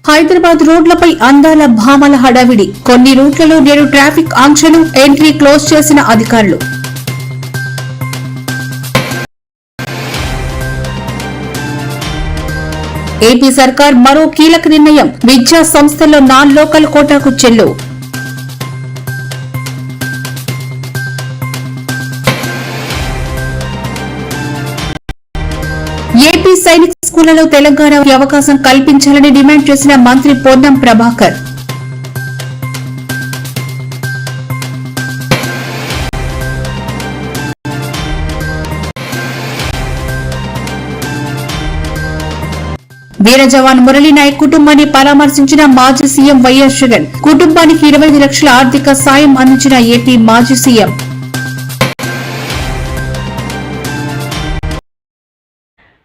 హైదరాబాద్ రోడ్లపై అందాల భామల హడావిడి. కొన్ని రూట్లలో నేడు ట్రాఫిక్ ఆంక్షలు, ఎంట్రీ క్లోజ్ చేసిన అధికారులు. ఏపీ సర్కార్ మరో కీలక నిర్ణయం. విద్యా సంస్థల్లో నాన్ లోకల్ కోటాకు చెల్లు. ఏపీ సైనిక స్కూళ్లలో తెలంగాణకి అవకాశం కల్పించాలని డిమాండ్ చేసిన మంత్రి పొన్నం ప్రభాకర్. వీర జవాన్ మురళీ నాయక్ కుటుంబాన్ని పరామర్శించిన మాజీ సీఎం వైఎస్ జగన్. కుటుంబానికి 25 లక్షల ఆర్థిక సాయం అందించిన ఏపీ మాజీ సీఎం.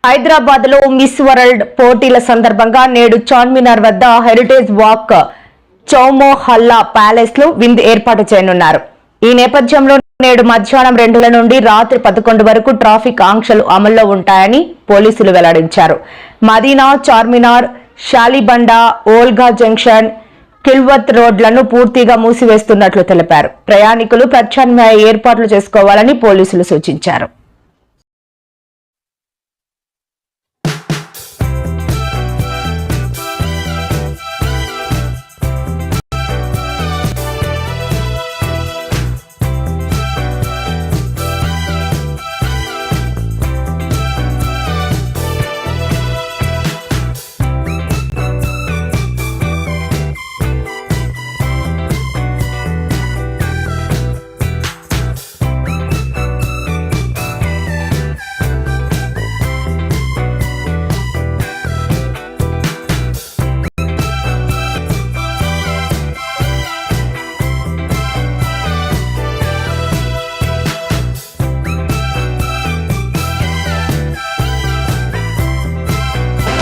హైదరాబాద్ లో మిస్ వరల్డ్ పోటీల సందర్భంగా నేడు చార్మినార్ వద్ద హెరిటేజ్ వాక్ చౌమో హల్లా ప్యాలెస్ లో విందు ఏర్పాటు చేయనున్నారు. ఈ నేపథ్యంలో నేడు మధ్యాహ్నం 2 నుండి రాత్రి 11 వరకు ట్రాఫిక్ ఆంక్షలు అమల్లో ఉంటాయని పోలీసులు వెల్లడించారు. మదీనా, చార్మినార్, షాలిబండా, ఓల్గా జంక్షన్, కిల్వత్ రోడ్లను పూర్తిగా మూసివేస్తున్నట్లు తెలిపారు. ప్రయాణికులు ప్రత్యామ్నాయ ఏర్పాట్లు చేసుకోవాలని పోలీసులు సూచించారు.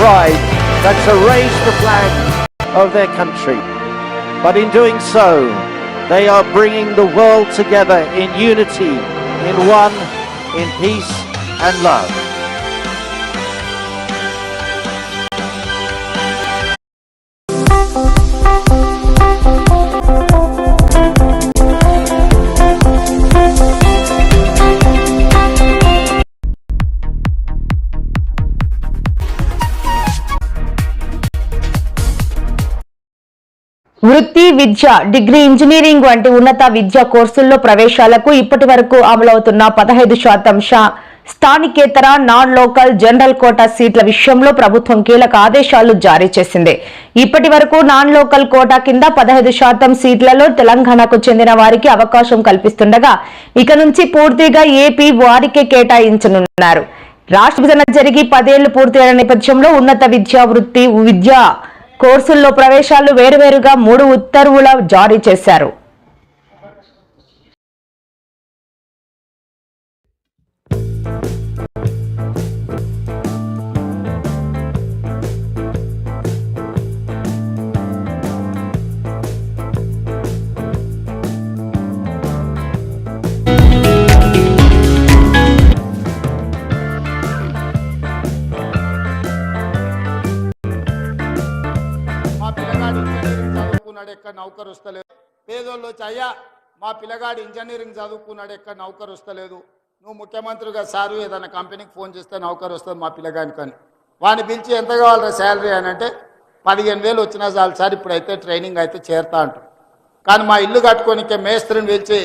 Pride that to raise the flag of their country, but in doing so they are bringing the world together in unity, in one, in peace and love. వృత్తి విద్య, డిగ్రీ, ఇంజనీరింగ్ వంటి ఉన్నత విద్యా కోర్సుల్లో ప్రవేశాలకు ఇప్పటి వరకు అమలవుతున్న 15% స్థానికేతర నాన్ లోకల్ జనరల్ కోటా సీట్ల విషయంలో ప్రభుత్వం కీలక ఆదేశాలు జారీ చేసింది. ఇప్పటి వరకు నాన్ లోకల్ కోటా కింద 15% సీట్లలో తెలంగాణకు చెందిన వారికి అవకాశం కల్పిస్తుండగా ఇక నుంచి పూర్తిగా ఏపీ వారికే కేటాయించనున్నారు. రాష్ట్ర విభజన జరిగి 10 ఏళ్లు పూర్తయిన నేపథ్యంలో ఉన్నత విద్యా, వృత్తి విద్యా కోర్సుల్లో ప్రవేశాలు వేరువేరుగా 3 ఉత్తర్వులు జారీ చేశారు. నౌకరు వస్తలేదు. పేదోళ్ళు వచ్చి, అయ్యా మా పిల్లగాడు ఇంజనీరింగ్ చదువుకున్నాడు, ఎక్కడ నౌకరు వస్తలేదు, నువ్వు ముఖ్యమంత్రిగా సారు ఏదైనా కంపెనీకి ఫోన్ చేస్తే నౌకరు వస్తుంది మా పిల్లగానికి అని. వాడిని పిలిచి ఎంత కావాలరా శాలరీ అని అంటే 15,000 వచ్చినా చాలు సార్, ఇప్పుడైతే ట్రైనింగ్ అయితే చేరుతా అంటారు. కానీ మా ఇల్లు కట్టుకోనికే మేస్త్రిని పిలిచి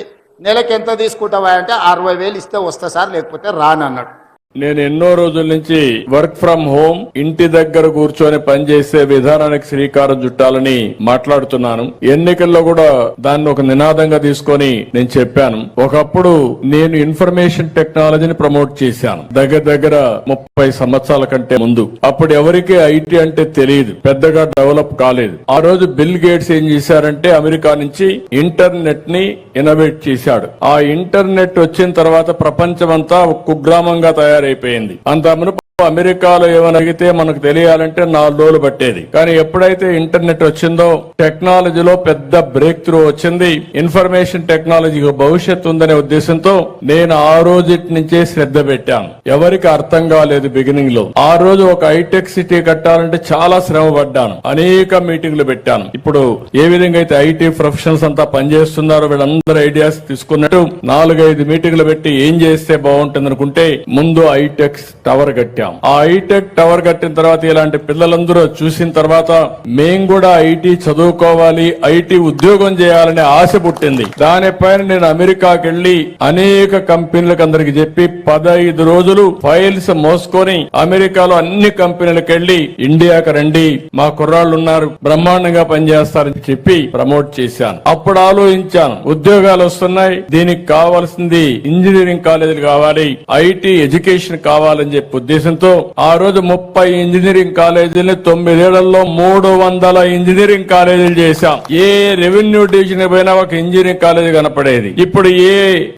నెలకి ఎంత తీసుకుంటావా అంటే 60,000 ఇస్తే వస్తా సార్, లేకపోతే రానన్నాడు. నేను ఎన్నో రోజుల నుంచి వర్క్ ఫ్రం హోమ్, ఇంటి దగ్గర కూర్చొని పనిచేసే విధానానికి శ్రీకారం చుట్టాలని మాట్లాడుతున్నాను. ఎన్నికల్లో కూడా దాన్ని ఒక నినాదంగా తీసుకొని నేను చెప్పాను. ఒకప్పుడు నేను ఇన్ఫర్మేషన్ టెక్నాలజీని ప్రమోట్ చేశాను దగ్గర 30 సంవత్సరాల కంటే ముందు. అప్పుడు ఎవరికి ఐటీ అంటే తెలియదు, పెద్దగా డెవలప్ కాలేదు. ఆ రోజు బిల్ గేట్స్ ఏం చేశారంటే అమెరికా నుంచి ఇంటర్నెట్ ని ఇన్నోవేట్ చేశాడు. ఆ ఇంటర్నెట్ వచ్చిన తర్వాత ప్రపంచమంతా ఒక కుగ్రామంగా తయారైపోయింది. అంత మునుపు అమెరికాలో ఏమైనా అడిగితే మనకు తెలియాలంటే 4 రోజులు పట్టేది. కానీ ఎప్పుడైతే ఇంటర్నెట్ వచ్చిందో, టెక్నాలజీలో పెద్ద బ్రేక్ త్రూ వచ్చింది, ఇన్ఫర్మేషన్ టెక్నాలజీకి భవిష్యత్తు ఉందనే ఉద్దేశంతో నేను ఆ రోజు నుంచే శ్రద్ధ పెట్టాను. ఎవరికి అర్థం కాలేదు బిగినింగ్ లో. ఆ రోజు ఒక హైటెక్ సిటీ కట్టాలంటే చాలా శ్రమ పడ్డాను, అనేక మీటింగ్లు పెట్టాను. ఇప్పుడు ఏ విధంగా అయితే ఐటీ ప్రొఫెషనల్స్ అంతా పనిచేస్తున్నారో వీళ్ళందరూ ఐడియాస్ తీసుకున్నట్టు 4-5 మీటింగ్లు పెట్టి ఏం చేస్తే బాగుంటుంది అనుకుంటే ముందు హైటెక్ టవర్ కట్టాం. ఆ హైటెక్ టవర్ కట్టిన తర్వాత ఇలాంటి పిల్లలందరూ చూసిన తర్వాత మేం కూడా ఐటీ చదువుకోవాలి, ఐటీ ఉద్యోగం చేయాలనే ఆశ పుట్టింది. దానిపైన నేను అమెరికాకి వెళ్లి అనేక కంపెనీలకు అందరికి చెప్పి 15 రోజులు ఫైల్స్ మోసుకొని అమెరికాలో అన్ని కంపెనీలకు వెళ్లి ఇండియాకి రండి, మా కుర్రాళ్ళు ఉన్నారు, బ్రహ్మాండంగా పనిచేస్తారని చెప్పి ప్రమోట్ చేశాను. అప్పుడు ఆలోచించాను, ఉద్యోగాలు వస్తున్నాయి, దీనికి కావాల్సింది ఇంజనీరింగ్ కాలేజీలు కావాలి, ఐటీ ఎడ్యుకేషన్ కావాలని చెప్పి ఉద్దేశంతో ఆ రోజు 30 ఇంజనీరింగ్ కాలేజీలు 9 ఏళ్లలో 300 ఇంజనీరింగ్ కాలేజీలు చేశాం. ఏ రెవెన్యూ డివిజన్ పైన ఒక ఇంజనీరింగ్ కాలేజీ కనపడేది, ఇప్పుడు ఏ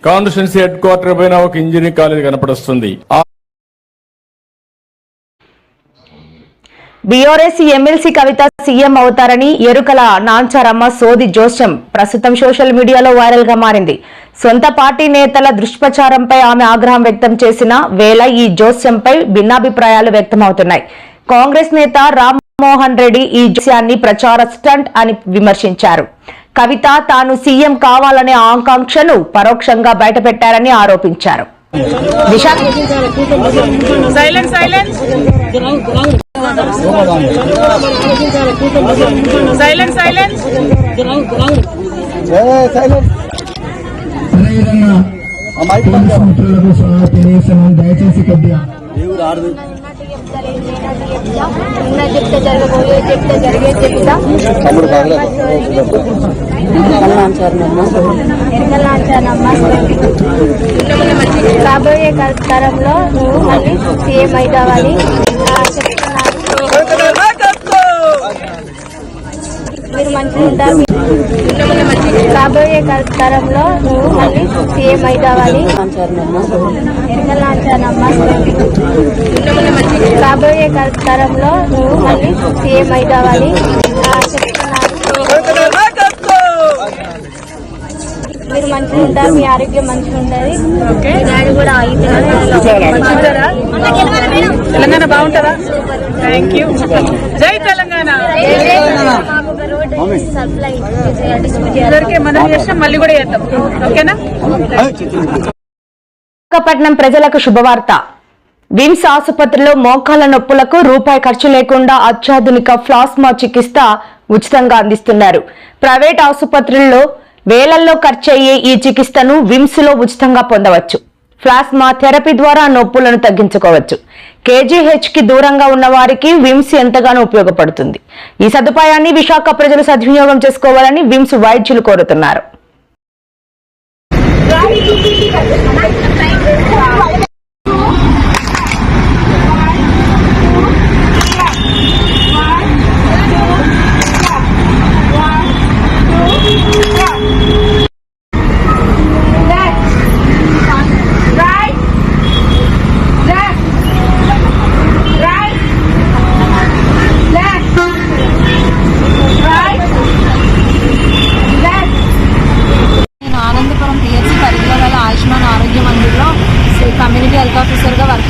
కాన్స్టిట్యున్సీ హెడ్ క్వార్టర్ పైన ఒక ఇంజనీరింగ్ కాలేజీ కనపడొస్తుంది. బీఆర్ఎస్ ఎమ్మెల్సీ కవిత సీఎం అవుతారని ఎరుకల నాంచారమ్మ సోది జోస్యం ప్రస్తుతం సోషల్ మీడియాలో వైరల్ గా మారింది. సొంత పార్టీ నేతల దుష్ప్రచారంపై ఆమె ఆగ్రహం వ్యక్తం చేసిన వేళ ఈ జోస్యంపై భిన్నాభిప్రాయాలు వ్యక్తమవుతున్నాయి. కాంగ్రెస్ నేత రామ్మోహన్ రెడ్డి ఈ జోస్యాన్ని ప్రచార స్టంట్ అని విమర్శించారు. కవిత తాను సీఎం కావాలనే ఆకాంక్షను పరోక్షంగా బయటపెట్టారని ఆరోపించారు. దయచేసి కొద్దిగా చెప్తే జరగబోయే చెప్తే జరిగే చెప్తా రాబోయే తరంలో నువ్వు మళ్ళీ సీఎం అవుతావని మీరు మంచిగా ఉంటారు. రాబోయే తరంలో నువ్వు మళ్ళీ సీఎం అవుతావని రాబోయే తరంలో నువ్వు మళ్ళీ సీఎం అవుతావని మీరు మంచిగా ఉంటారు, మీ ఆరోగ్యం మంచిగా ఉంటుంది. డాడీ కూడా తెలంగాణ బాగుంటుందా? Thank you. జై తెలంగాణ. మనం చేసినాం, మళ్ళీ కూడా చేద్దాం. ఓకేనా? విశాఖపట్నం ప్రజలకు శుభవార్త. విమ్స్ ఆసుపత్రిలో మోకాళ్ల నొప్పులకు రూపాయి ఖర్చు లేకుండా అత్యాధునిక ప్లాస్మా చికిత్స ఉచితంగా అందిస్తున్నారు. ప్రైవేట్ ఆసుపత్రుల్లో వేలల్లో ఖర్చయ్యే ఈ చికిత్సను విమ్స్ లో ఉచితంగా పొందవచ్చు. ప్లాస్మా థెరపీ ద్వారా నొప్పులను తగ్గించుకోవచ్చు. కేజీహెచ్ కి దూరంగా ఉన్న వారికి విమ్స్ ఎంతగానో ఉపయోగపడుతుంది. ఈ సదుపాయాన్ని విశాఖ ప్రజలు సద్వినియోగం చేసుకోవాలని విమ్స్ వైద్యులు కోరుతున్నారు. కమ్యూనిటీ హెల్త్ ఆఫీసర్గా వర్క్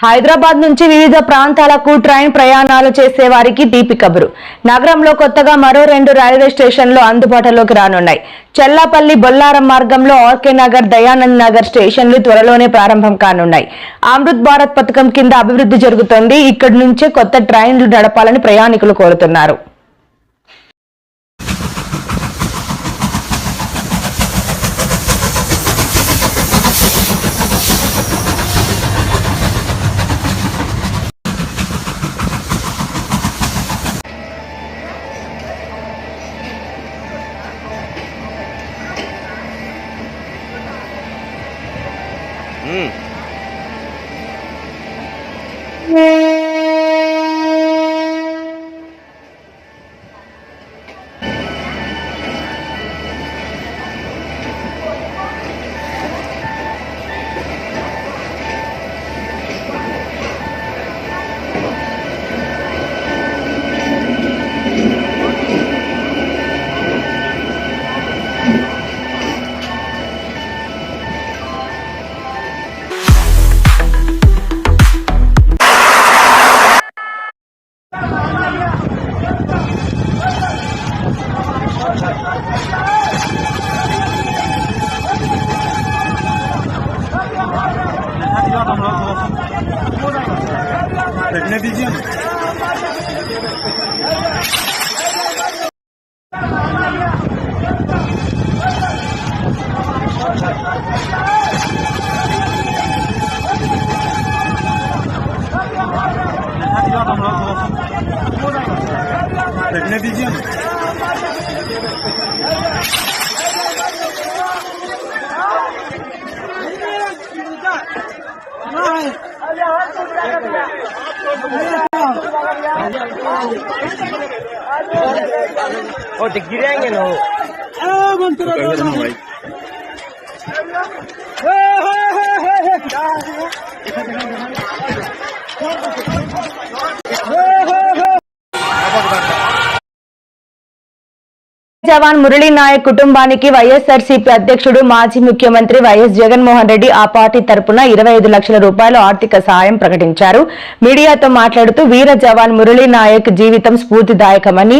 హైదరాబాద్ నుంచి వివిధ ప్రాంతాలకు ట్రైన్ ప్రయాణాలు చేసే వారికి తీపి కబురు. నగరంలో కొత్తగా మరో 2 రైల్వే స్టేషన్లు అందుబాటులోకి రానున్నాయి. చెల్లాపల్లి బొల్లారం మార్గంలో ఆర్కే నగర్, దయానంద్ నగర్ స్టేషన్లు త్వరలోనే ప్రారంభం కానున్నాయి. అమృత్ భారత్ పథకం కింద అభివృద్ధి జరుగుతోంది. ఇక్కడి నుంచే కొత్త ట్రైన్లు నడపాలని ప్రయాణికులు కోరుతున్నారు. జవాన్ మురళీ నాయక్ కుటుంబానికి వైఎస్ఆర్సీపీ అధ్యక్షుడు మాజీ ముఖ్యమంత్రి వైఎస్ జగన్మోహన్ రెడ్డి ఆ పార్టీ తరపున 25 లక్షల రూపాయల ఆర్థిక సహాయం ప్రకటించారు. మీడియాతో మాట్లాడుతూ వీర జవాన్ మురళీ నాయక్ జీవితం స్ఫూర్తిదాయకమని,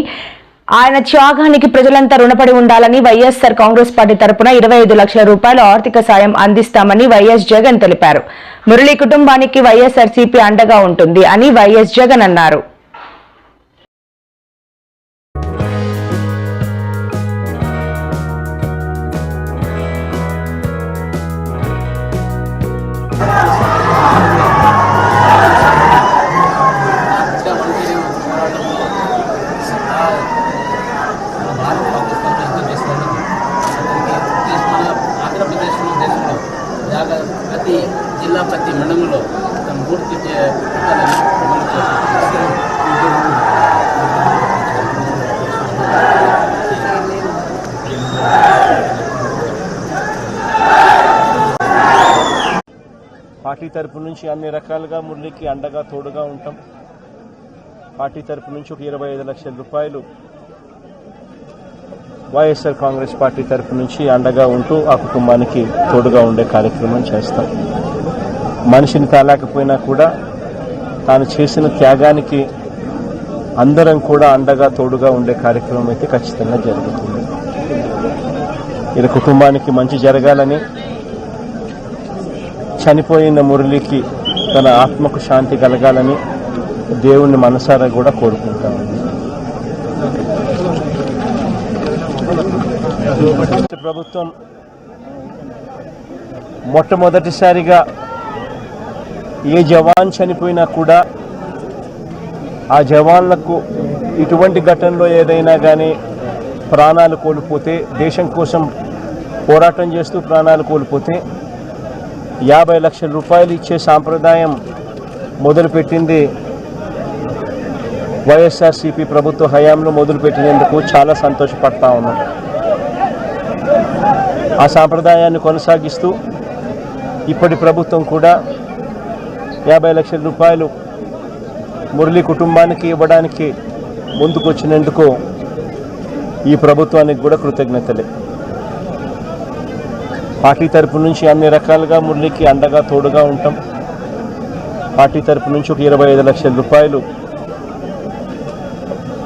ఆయన త్యాగానికి ప్రజలంతా రుణపడి ఉండాలని వైఎస్ఆర్ కాంగ్రెస్ పార్టీ తరపున 25 లక్షల రూపాయల ఆర్థిక సాయం అందిస్తామని వైఎస్ జగన్ తెలిపారు. మురళీ కుటుంబానికి వైఎస్ఆర్సీపీ అండగా ఉంటుంది అని వైఎస్ జగన్ అన్నారు. ప్రతి జిల్లా ప్రతి మండలంలో తమ పూర్తి పార్టీ తరపు నుంచి అన్ని రకాలుగా మురళికి అండగా తోడుగా ఉంటాం. పార్టీ తరపు నుంచి ఒక 25 లక్షల రూపాయలు వైఎస్ఆర్ కాంగ్రెస్ పార్టీ తరపు నుంచి అండగా ఉంటూ ఆ కుటుంబానికి తోడుగా ఉండే కార్యక్రమం చేస్తాం. మనిషిని తాలేకపోయినా కూడా తాను చేసిన త్యాగానికి అందరం కూడా అండగా తోడుగా ఉండే కార్యక్రమం అయితే ఖచ్చితంగా జరుగుతుంది. ఇది కుటుంబానికి మంచి జరగాలని, చనిపోయిన మురళికి తన ఆత్మకు శాంతి కలగాలని దేవుణ్ణి మనసారా కూడా కోరుకుంటామండి. ప్రభుత్వం మొట్టమొదటిసారిగా ఏ జవాన్ చనిపోయినా కూడా ఆ జవాన్లకు ఇటువంటి ఘటనలో ఏదైనా కానీ ప్రాణాలు కోల్పోతే, దేశం కోసం పోరాటం చేస్తూ ప్రాణాలు కోల్పోతే 50 లక్షల రూపాయలు ఇచ్చే సాంప్రదాయం మొదలుపెట్టింది వైఎస్ఆర్సీపీ ప్రభుత్వ హయాంలో మొదలుపెట్టినందుకు చాలా సంతోషపడతా ఉన్నాం. ఆ సాంప్రదాయాన్ని కొనసాగిస్తూ ఇప్పటి ప్రభుత్వం కూడా 50 లక్షల రూపాయలు మురళీ కుటుంబానికి ఇవ్వడానికి ముందుకొచ్చినందుకు ఈ ప్రభుత్వానికి కూడా కృతజ్ఞతలే. పార్టీ తరపు నుంచి అన్ని రకాలుగా మురళీకి అండగా తోడుగా ఉంటాం. పార్టీ తరపు నుంచి ఒక 25 లక్షల రూపాయలు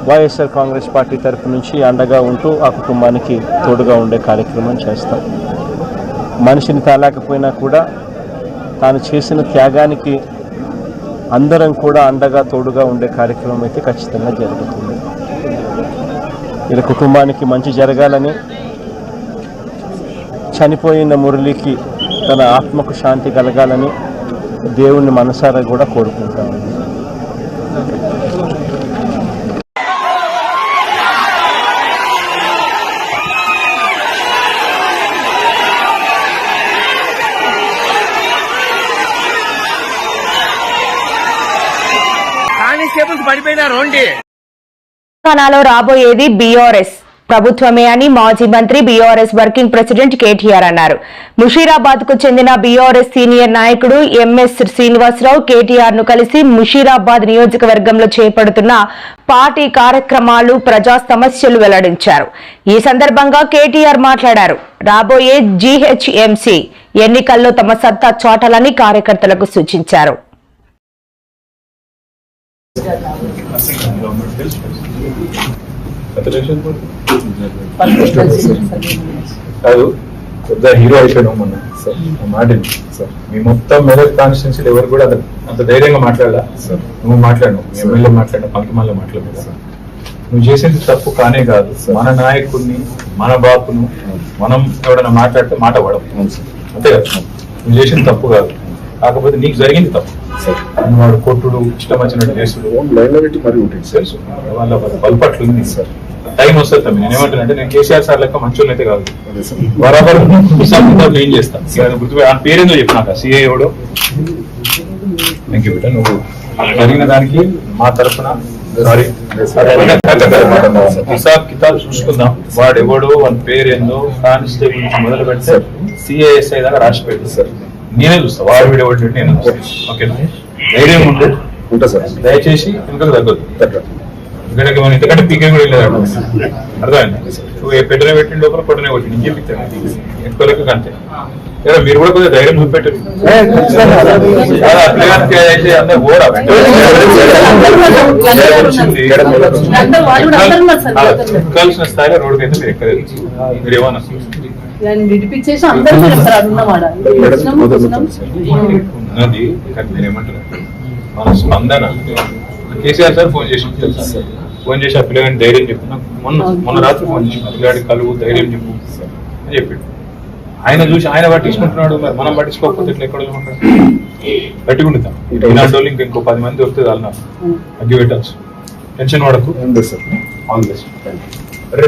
వైఎస్ఆర్ కాంగ్రెస్ పార్టీ తరపు నుంచి అండగా ఉంటూ ఆ కుటుంబానికి తోడుగా ఉండే కార్యక్రమం చేస్తాం. మనిషిని తాలేకపోయినా కూడా తాను చేసిన త్యాగానికి అందరం కూడా అండగా తోడుగా ఉండే కార్యక్రమం అయితే ఖచ్చితంగా జరుగుతుంది. ఇది కుటుంబానికి మంచి జరగాలని, చనిపోయిన మురళికి తన ఆత్మకు శాంతి కలగాలని దేవుణ్ణి మనసారా కూడా కోరుకుంటామండి. తెలంగాణలో రాబోయేది బీఆర్ఎస్ ప్రభుత్వమే అని మాజీ మంత్రి బీఆర్ఎస్ వర్కింగ్ ప్రెసిడెంట్ కేటీఆర్ అన్నారు. ముషీరాబాద్ కు చెందిన బీఆర్ఎస్ సీనియర్ నాయకుడు ఎంఎస్ శ్రీనివాసరావు కేటీఆర్ ను కలిసి ముషీరాబాద్ నియోజకవర్గంలో చేపడుతున్న పార్టీ కార్యక్రమాలు, ప్రజా సమస్యలు వెల్లడించారు. ఈ సందర్భంగా కేటీఆర్ మాట్లాడారు. రాబోయే జీహెచ్ఎంసీ ఎన్నికల్లో తమ సత్తా చాటాలని కార్యకర్తలకు సూచించారు. కాదు పెద్ద హీరో అయిపోయినాం మొన్న సార్. మాట సార్, మీ మొత్తం మెదక్ కాన్స్టిట్యున్సీలు ఎవరు కూడా అంత ధైర్యంగా మాట్లాడాలా సార్? నువ్వు మాట్లాడినావు, ఎమ్మెల్యే మాట్లాడినా, పంకిమాల్లో మాట్లాడలేదు సార్. నువ్వు చేసేది తప్పు కానే కాదు. మన నాయకుడిని, మన బాపును మనం ఎవడన్నా మాట్లాడితే మాట పడవు, అంతే కదా? నువ్వు చేసేది తప్పు కాదు, కాకపోతే నీకు జరిగింది తప్పు. వాడు కొట్టుడు, ఇష్టం వచ్చినట్టు చేసుడు మరి ఉంటుంది సార్. వాళ్ళ బల్పట్లు ఉంది సార్. టైం వస్తుంది తమ్మి. నేను ఏమంటానంటే, నేను కేసీఆర్ సార్ లెక్క మంచోళ్ళు అయితే కాదు, బరాబర్ ఏం చేస్తాను గుర్తు. ఆ పేరేందో చెప్పినాక సిఐ ఎవడో. థ్యాంక్ యూ బిడ్డ, నువ్వు జరిగిన దానికి మా తరఫున సారీ. హిసాబ్ కితాబ్ చూసుకుందాం. వాడు ఎవడో, వాళ్ళ పేరేందో కానిస్టేబుల్ నుంచి మొదలు పెడితే సిఐఎస్ఐ దాకా రాసి పెట్టు సార్. నేనే చూస్తా, వాడు వీడియో ఒకటి నేను ఓకేనా? ధైర్యం ఉంటా సార్. దయచేసి ఇంకా తగ్గదు. ఎందుకంటే మనం ఇంతకంటే పీకే కూడా వెళ్ళలేదు. అర్థమైంది? నువ్వు పెట్టనే పెట్టిన లోపల కొట్టనే కొట్టింది, ఇంకేం పిక్తాను ఎక్కువలకు అంతే. మీరు కూడా కొద్దిగా ధైర్యం చూపెట్టారు. అయితే అందరూ ఓరా ఎక్కాల్సిన స్థాయిలో రోడ్డుకి అయితే మీరు ఎక్కలేదు. మీరు ఏమన్నా ఉన్నది నేను ఏమంటున్నా, మన స్పందన. కేసీఆర్ సార్ ఫోన్ చేసి ఆ పిల్లగాడిని ధైర్యం చెప్పు. మొన్న రాత్రి ఫోన్ చేసి పిల్లగాడి కలువు ధైర్యం చెప్పు అని చెప్పాడు. ఆయన చూసి ఆయన పట్టించుకుంటున్నాడు, మరి మనం పట్టించుకోకపోతే ఇట్లా ఎక్కడ పట్టుకుంటాం. ఇలాంటి వాళ్ళు ఇంకో 10 మంది వస్తుంది వాళ్ళ అగ్గి పెట్టచ్చు. టెన్షన్ పడకు. All best. అరే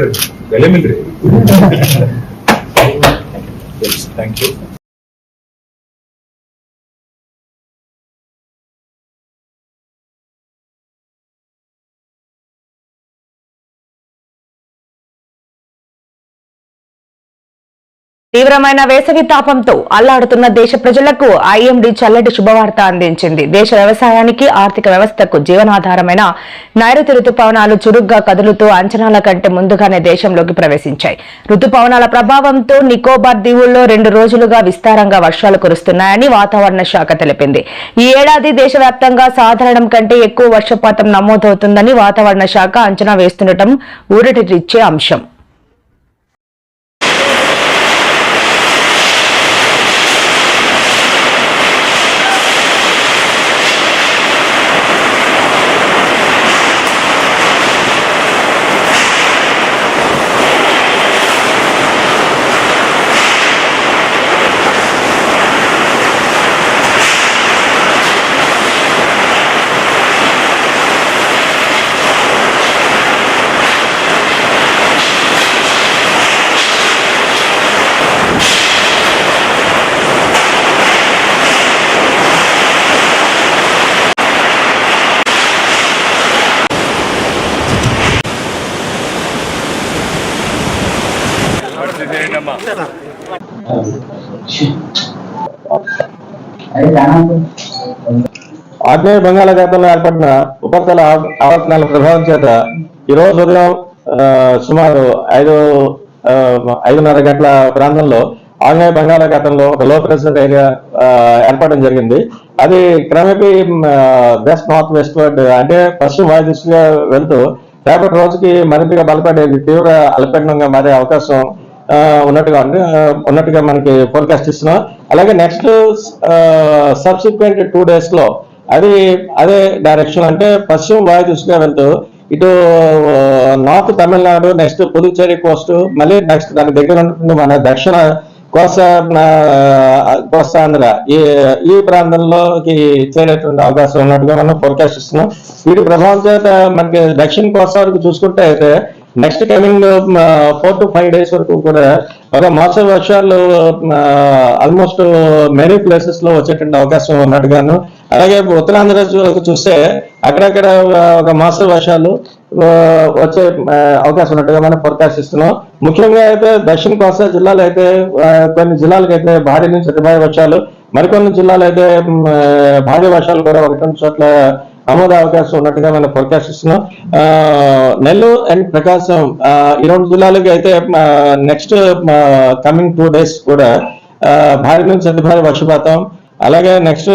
గెలమిల్ రే. Thank you. తీవ్రమైన వేసవి తాపంతో అల్లాడుతున్న దేశ ప్రజలకు ఐఎండీ చల్లటి శుభవార్త అందించింది. దేశ వ్యవసాయానికి, ఆర్థిక వ్యవస్థకు జీవనాధారమైన నైరుతి రుతుపవనాలు చురుగ్గా కదులుతూ అంచనాల కంటే ముందుగానే దేశంలోకి ప్రవేశించాయి. రుతుపవనాల ప్రభావంతో నికోబార్ దీవుల్లో 2 రోజులుగా విస్తారంగా వర్షాలు కురుస్తున్నాయని వాతావరణ శాఖ తెలిపింది. ఈ ఏడాది దేశవ్యాప్తంగా సాధారణం కంటే ఎక్కువ వర్షపాతం నమోదవుతుందని వాతావరణ శాఖ అంచనా వేస్తుండటం ఊరటిచ్చే అంశం. ఆగ్నేయ బంగాళాఖాతంలో ఏర్పడిన ఉపరితల ఆవర్తనాల ప్రభావం చేత ఈరోజు ఉదయం సుమారు 5:30 గంటల ప్రాంతంలో ఆగ్నేయ బంగాళాఖాతంలో ఒక లో ప్రెషర్ ఏరియా ఏర్పడడం జరిగింది. అది క్రమేపీ వెస్ట్ నార్త్ వెస్ట్ వర్డ్ అంటే పశ్చిమ వాయు దిశగా వెళ్తూ రేపటి రోజుకి మరింతగా బలపడేది తీవ్ర అల్పపీడనంగా మారే అవకాశం ఉన్నట్టుగా మనకి ఫోర్కాస్ట్ ఇస్తున్నాం. అలాగే నెక్స్ట్ సబ్సిక్వెంట్ 2 days లో అదే డైరెక్షన్ అంటే పశ్చిమ వాయు దిశగా వెళ్తూ ఇటు north Tamil Nadu, next Puducherry Coast, మళ్ళీ నెక్స్ట్ దాని దగ్గర ఉంటుంది మన దక్షిణ కోస్తాంధ్ర ఈ ప్రాంతంలోకి చేరేటువంటి అవకాశం ఉన్నట్టుగా మనం ఫోర్కాస్ట్ ఇస్తున్నాం. వీటి ప్రభావం చేత మనకి దక్షిణ కోస్తా వరకు చూసుకుంటే అయితే నెక్స్ట్ కమింగ్ 4 to 5 days వరకు కూడా ఒక మోస్తరు వర్షాలు ఆల్మోస్ట్ మెనీ ప్లేసెస్ లో వచ్చేటువంటి అవకాశం ఉన్నట్టుగాను, అలాగే ఉత్తరాంధ్ర చూస్తే అక్కడక్కడ ఒక మోస్తరు వర్షాలు వచ్చే అవకాశం ఉన్నట్టుగా మనం ఫోర్కాస్ట్ ఇస్తున్నాం. ముఖ్యంగా అయితే దక్షిణ కోస్తా జిల్లాలో అయితే కొన్ని జిల్లాలకు అయితే భారీ నుంచి అతి భారీ వర్షాలు, మరికొన్ని జిల్లాలో అయితే భారీ వర్షాలు కూడా 1-2 చోట్ల నమోదు అవకాశం ఉన్నట్టుగా మనం ఫోర్కాస్ట్ ఇస్తున్నాం. నెల్లూరు అండ్ ప్రకాశం ఈ 2 జిల్లాలకి అయితే నెక్స్ట్ కమింగ్ 2 days కూడా భారీ నుంచి అతి భారీ వర్షపాతం, అలాగే నెక్స్ట్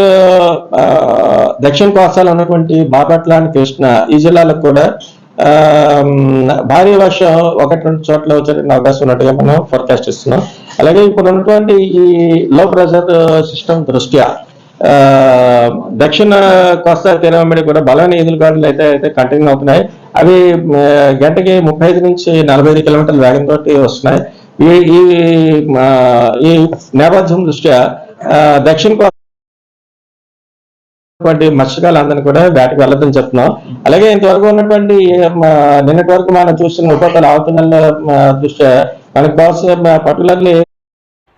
దక్షిణ కోస్తాలో ఉన్నటువంటి బాపట్ల అండ్ కృష్ణ ఈ జిల్లాలకు కూడా భారీ వర్షం 1-2 చోట్ల వచ్చేటువంటి అవకాశం ఉన్నట్టుగా మనం ఫోర్కాస్ట్ ఇస్తున్నాం. అలాగే ఇప్పుడు ఉన్నటువంటి ఈ లో ప్రెషర్ సిస్టమ్ దృష్ట్యా దక్షిణ కోస్తా తీరం వెంబడి కూడా బలమైన ఈదురుగాలులు అయితే కంటిన్యూ అవుతున్నాయి. అవి గంటకి 35 నుంచి 45 కిలోమీటర్ల వేగంతో వస్తున్నాయి. ఈ నేపథ్యం దృష్ట్యా దక్షిణ కోస్తా మత్స్యకారులందరినీ కూడా వేటకు వెళ్ళదని చెప్తున్నాం. అలాగే ఇంతవరకు ఉన్నటువంటి నిన్నటి వరకు మనం చూస్తున్న ఉపరితల ఆవర్తనాల దృష్ట్యా మనకు పర్టికులర్లీ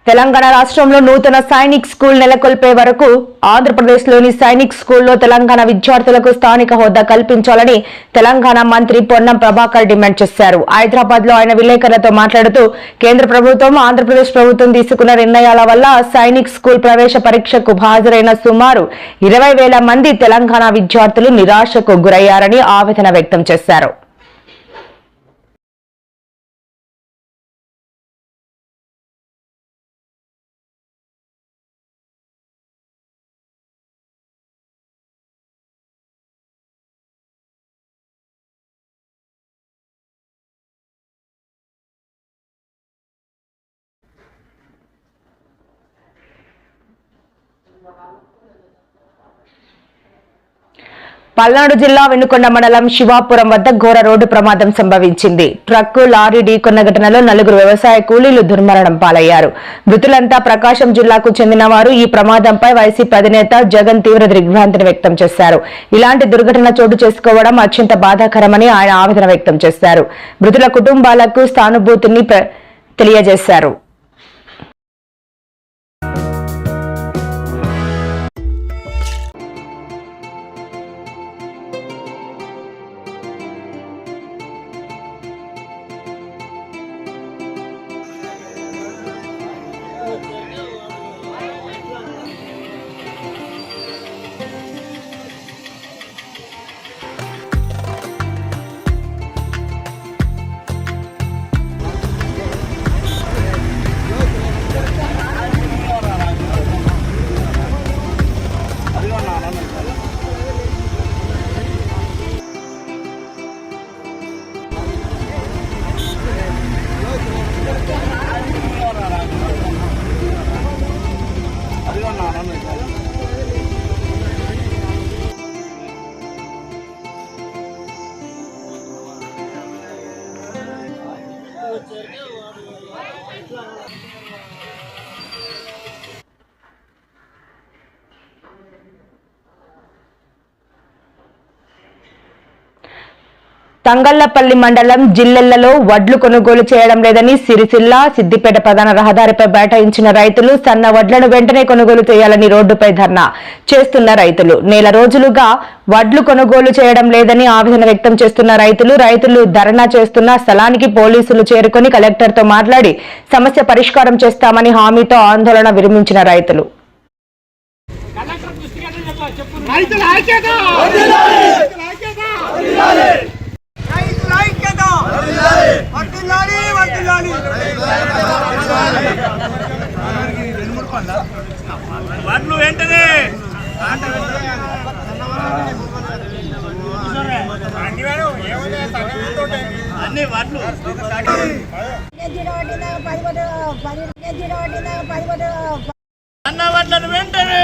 తెలంగాణ రాష్ట్రంలో నూతన సైనిక్ స్కూల్ నెలకొల్పే వరకు ఆంధ్రప్రదేశ్లోని సైనిక్ స్కూల్లో తెలంగాణ విద్యార్థులకు స్థానిక హోదా కల్పించాలని తెలంగాణ మంత్రి పొన్నం ప్రభాకర్ డిమాండ్ చేశారు. హైదరాబాద్ లో ఆయన విలేకరులతో మాట్లాడుతూ కేంద్ర ప్రభుత్వం, ఆంధ్రప్రదేశ్ ప్రభుత్వం తీసుకున్న నిర్ణయాల వల్ల సైనిక్ స్కూల్ ప్రవేశ పరీక్షకు హాజరైన సుమారు 20,000 మంది తెలంగాణ విద్యార్థులు నిరాశకు గురయ్యారని ఆవేదన వ్యక్తం చేశారు. పల్నాడు జిల్లా వెనుకొండ మండలం శివాపురం వద్ద ఘోర రోడ్డు ప్రమాదం సంభవించింది. ట్రక్కు, లారీ ఢీకొన్న ఘటనలో 4 వ్యవసాయ కూలీలు దుర్మరణం పాలయ్యారు. మృతులంతా ప్రకాశం జిల్లాకు చెందిన వారు. ఈ ప్రమాదంపై వైసీపీ అధినేత జగన్ తీవ్ర దిగ్భ్రాంతిని వ్యక్తం చేశారు. ఇలాంటి దుర్ఘటన చోటు చేసుకోవడం అత్యంత బాధాకరమని ఆయన ఆవేదన వ్యక్తం చేశారు. మృతుల కుటుంబాలకు సానుభూతిని తెలియజేశారు. తంగళ్లపల్లి మండలం జిల్లెళ్లలో వడ్లు కొనుగోలు చేయడం లేదని సిరిసిల్ల, సిద్దిపేట ప్రధాన రహదారిపై బైఠాయించిన రైతులు సన్న వడ్లను వెంటనే కొనుగోలు చేయాలని రోడ్డుపై ధర్నా చేస్తున్న రైతులు. నెల రోజులుగా వడ్లు కొనుగోలు చేయడం లేదని ఆవేదన వ్యక్తం చేస్తున్న రైతులు ధర్నా చేస్తున్న స్థలానికి పోలీసులు చేరుకుని కలెక్టర్తో మాట్లాడి సమస్య పరిష్కారం చేస్తామని హామీతో ఆందోళన విరమించిన రైతులు. వడ్లు వెంటనే అన్ని వడ్లు అన్న వడ్లను వెంటనే